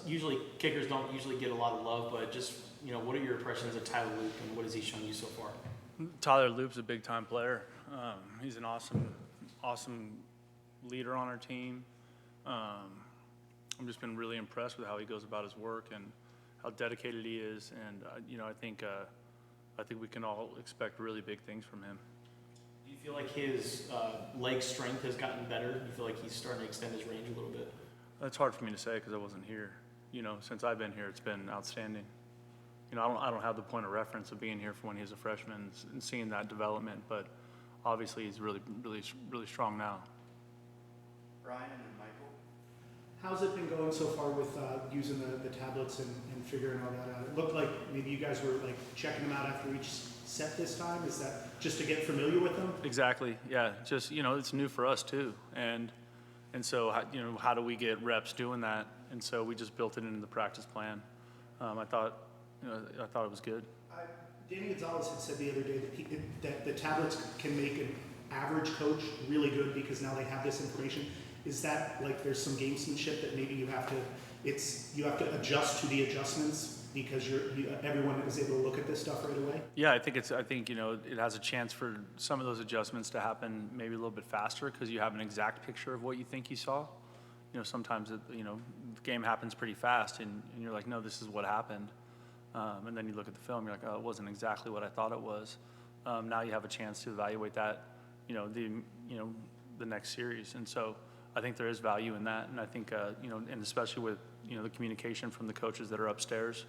usually kickers don't usually get a lot of love, but just, what are your impressions of Tyler Luke and what has he shown you so far? Tyler Loop's a big-time player. He's an awesome leader on our team. I've just been really impressed with how he goes about his work and how dedicated he is. And I think we can all expect really big things from him. Do you feel like his leg strength has gotten better? Do you feel like he's starting to extend his range a little bit? That's hard for me to say because I wasn't here. Since I've been here, it's been outstanding. I don't have the point of reference of being here for when he was a freshman and seeing that development, but obviously he's really strong now. Brian and then Michael. How's it been going so far with using the tablets and figuring all that out? It looked like maybe you guys were like checking them out after each set this time. Is that just to get familiar with them? Exactly. Yeah. Just it's new for us too, and so how do we get reps doing that? And so we just built it into the practice plan. I thought it was good. Danny Gonzalez had said the other day that the tablets can make an average coach really good because now they have this information. Is that like there's some gamesmanship that maybe you have to adjust to the adjustments because everyone is able to look at this stuff right away? Yeah, I think it has a chance for some of those adjustments to happen maybe a little bit faster because you have an exact picture of what you think you saw. Sometimes the game happens pretty fast and you're like, no, this is what happened. And then you look at the film, you're like, oh, it wasn't exactly what I thought it was. Now you have a chance to evaluate that, the next series. And so I think there is value in that. And I think, and especially with, the communication from the coaches that are upstairs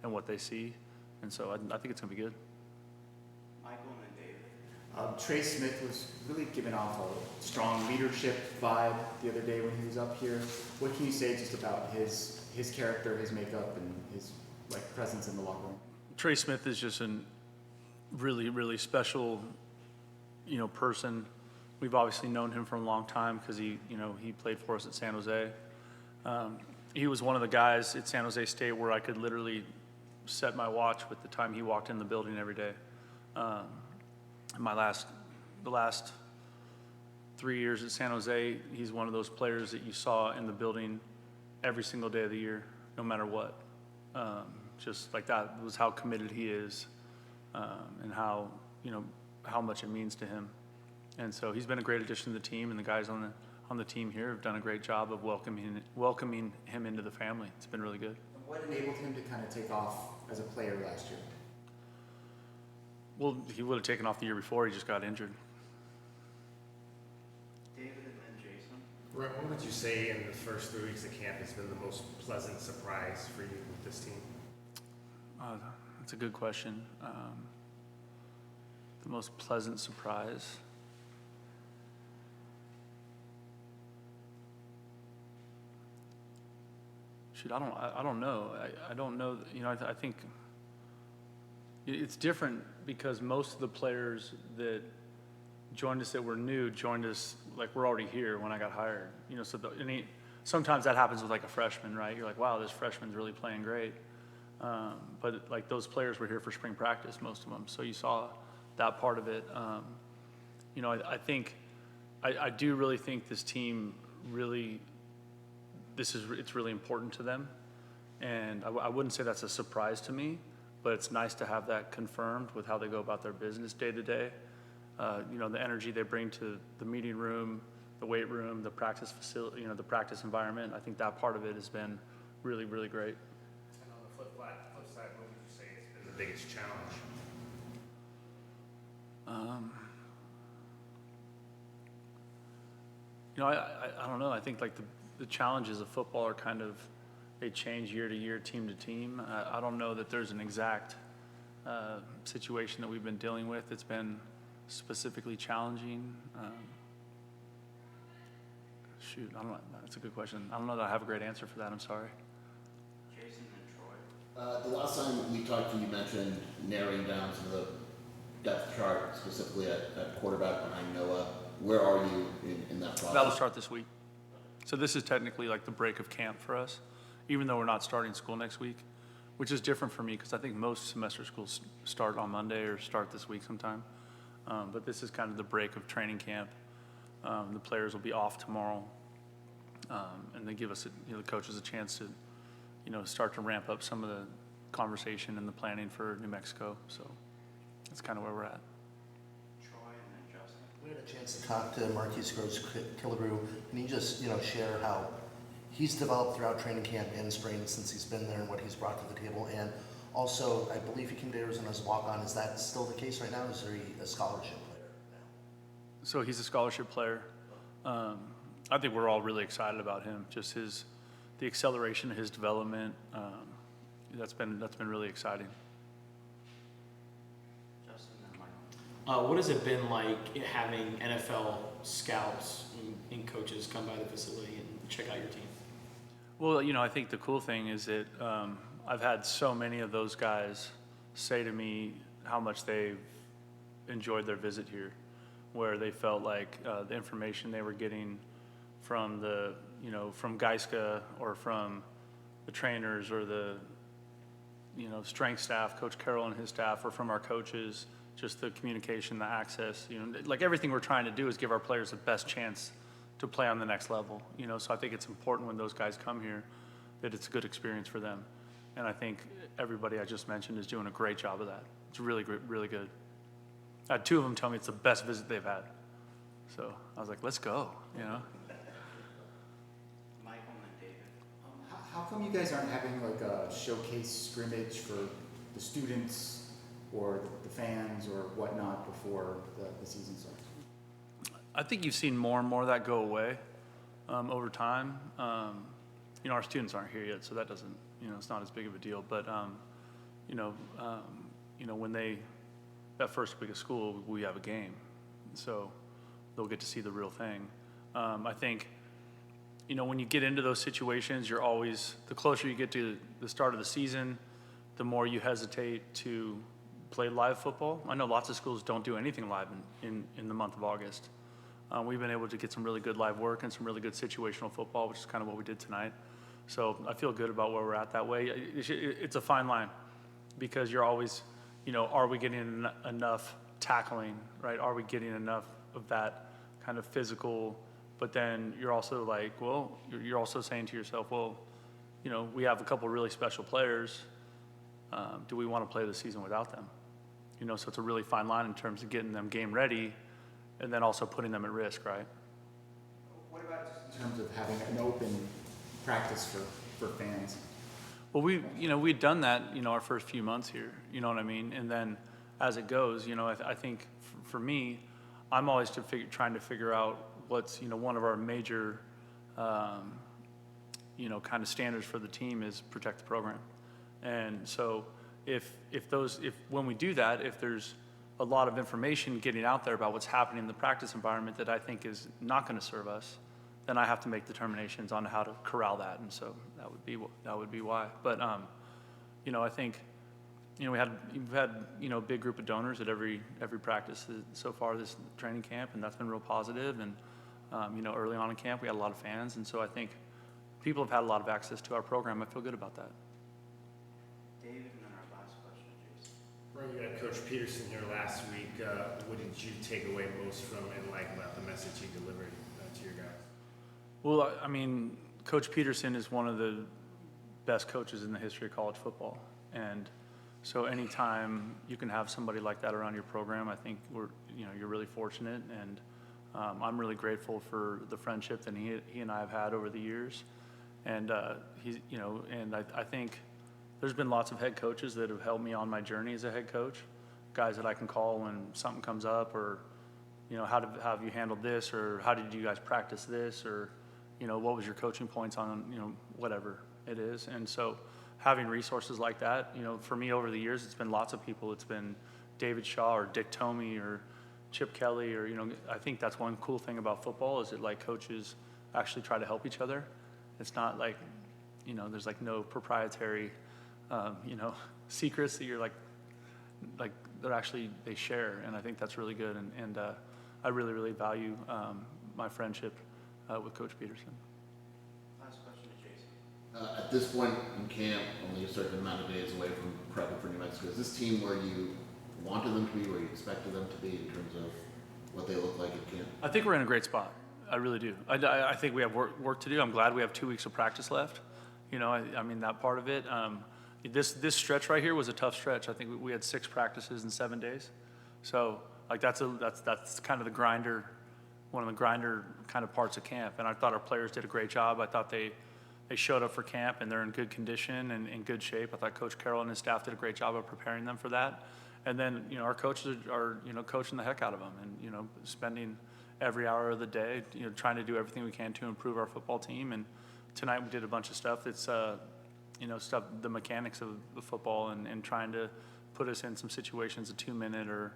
and what they see. And so I think it's going to be good. Michael and then David. Trey Smith was really giving off a strong leadership vibe the other day when he was up here. What can you say just about his character, his makeup, and his presence in the locker room? Trey Smith is just a really special, person. We've obviously known him for a long time because he played for us at San Jose. He was one of the guys at San Jose State where I could literally set my watch with the time he walked in the building every day. The last 3 years at San Jose, he's one of those players that you saw in the building every single day of the year, no matter what. Just like that was how committed he is, and how much it means to him. And so he's been a great addition to the team, and the guys on the team here have done a great job of welcoming him into the family. It's been really good. And what enabled him to kind of take off as a player last year? Well, he would have taken off the year before. He just got injured. David and then Jason. Brent, what would you say in the first 3 weeks of camp has been the most pleasant surprise for you with this team? That's a good question. The most pleasant surprise. Shoot, I don't know. I don't know. I think it's different because most of the players that joined us that were new joined us like we're already here when I got hired. So sometimes that happens with like a freshman, right? You're like, wow, this freshman's really playing great. But like those players were here for spring practice, most of them. So you saw that part of it. I do really think this team really, it's really important to them. And I wouldn't say that's a surprise to me, but it's nice to have that confirmed with how they go about their business day to day. The energy they bring to the meeting room, the weight room, the practice facility, the practice environment. I think that part of it has been really, really great. And on the flip side, what would you say has been the biggest challenge? I don't know. I think like the challenges of football are kind of, they change year to year, team to team. I don't know that there's an exact situation that we've been dealing with. It's been specifically challenging. I don't know. That's a good question. I don't know that I have a great answer for that. I'm sorry. Jason and Troy. The last time we talked to you, mentioned narrowing down some of the depth chart, specifically at quarterback behind Noah. Where are you in that process? That'll start this week. So this is technically like the break of camp for us, even though we're not starting school next week, which is different for me because I think most semester schools start on Monday or start this week sometime. But this is kind of the break of training camp. The players will be off tomorrow, and they give us, the coaches a chance start to ramp up some of the conversation and the planning for New Mexico. So that's kind of where we're at. We had a chance to talk to Marquise Gross-Killebrew, and he just, share how he's developed throughout training camp and spring since he's been there and what he's brought to the table. And also, I believe he came to Arizona as a walk-on. Is that still the case right now? Is he a scholarship player now? So he's a scholarship player. I think we're all really excited about him. Just the acceleration of his development. That's been really exciting. What has it been like having NFL scouts and coaches come by the facility and check out your team? Well, I think the cool thing is that I've had so many of those guys say to me how much they've enjoyed their visit here, where they felt like the information they were getting from from Geiska or from the trainers or the, strength staff, Coach Carroll and his staff, or from our coaches, just the communication, the access, like everything we're trying to do is give our players the best chance to play on the next level, so I think it's important when those guys come here that it's a good experience for them. And I think everybody I just mentioned is doing a great job of that. It's really great, really good. I had two of them tell me it's the best visit they've had. So I was like, let's go, How come you guys aren't having like a showcase scrimmage for the students or the fans or whatnot before the season starts? I think you've seen more and more of that go away over time. Our students aren't here yet, so that doesn't, it's not as big of a deal. But, when that first week of school, we have a game. So they'll get to see the real thing. I think, when you get into those situations, you're always, the closer you get to the start of the season, the more you hesitate to play live football. I know lots of schools don't do anything live in the month of August. We've been able to get some really good live work and some really good situational football, which is kind of what we did tonight. So I feel good about where we're at that way. It's a fine line because you're always, are we getting enough tackling, right? Are we getting enough of that kind of physical? But then you're also like, well, you're also saying to yourself, well, we have a couple really special players. Do we want to play the season without them? So it's a really fine line in terms of getting them game ready and then also putting them at risk, right? What about just in terms of having an open practice for fans? Well, we'd done that, our first few months here, you know what I mean? And then as it goes, I think for me, I'm always trying to figure out what's, one of our major, kind of standards for the team is protect the program. And so if when we do that, if there's a lot of information getting out there about what's happening in the practice environment that I think is not going to serve us, then I have to make determinations on how to corral that. And so that would be why. But I think we've had a big group of donors at every practice so far this training camp, and that's been real positive. And early on in camp we had a lot of fans, and so I think people have had a lot of access to our program. I feel good about that. David, and then our last question, Jason. Brent, you had Coach Peterson here last week. What did you take away most from and like about the message he delivered to your guys? Well, I mean, Coach Peterson is one of the best coaches in the history of college football. And so anytime you can have somebody like that around your program, I think you're really fortunate. And I'm really grateful for the friendship that he and I have had over the years. And I think there's been lots of head coaches that have helped me on my journey as a head coach, guys that I can call when something comes up, or how have you handled this, or how did you guys practice this, or what was your coaching points on whatever it is. And so having resources like that, for me over the years, it's been lots of people. It's been David Shaw or Dick Tomey or Chip Kelly, or I think that's one cool thing about football is that like coaches actually try to help each other. It's not like there's like no proprietary secrets that you're like they share, and I think that's really good. And I really value my friendship with Coach Peterson. Last question to Jason. At this point in camp, only a certain amount of days away from prepping for New Mexico, is this team where you wanted them to be, where you expected them to be in terms of what they look like at camp? I think we're in a great spot. I really do. I think we have work to do. I'm glad we have 2 weeks of practice left. You know, I mean, that part of it. This stretch right here was a tough stretch. I think we had 6 practices in 7 days. So like that's kind of the grinder, one of the grinder kind of parts of camp. And I thought our players did a great job. I thought they showed up for camp and they're in good condition and in good shape. I thought Coach Carroll and his staff did a great job of preparing them for that. And then, you know, our coaches are you know, coaching the heck out of them and, you know, spending every hour of the day, you know, trying to do everything we can to improve our football team. And tonight we did a bunch of stuff that's, you know, stuff, the mechanics of the football and trying to put us in some situations, a 2-minute or,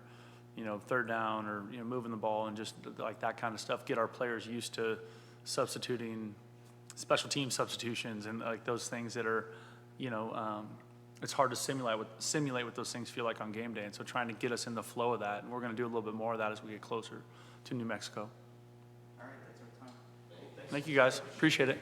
you know, 3rd down or, you know, moving the ball and just like that kind of stuff, get our players used to substituting, special team substitutions and like those things that are, you know, it's hard to simulate what those things feel like on game day. And so trying to get us in the flow of that. And we're going to do a little bit more of that as we get closer to New Mexico. All right, that's our time. Thank you guys. Appreciate it.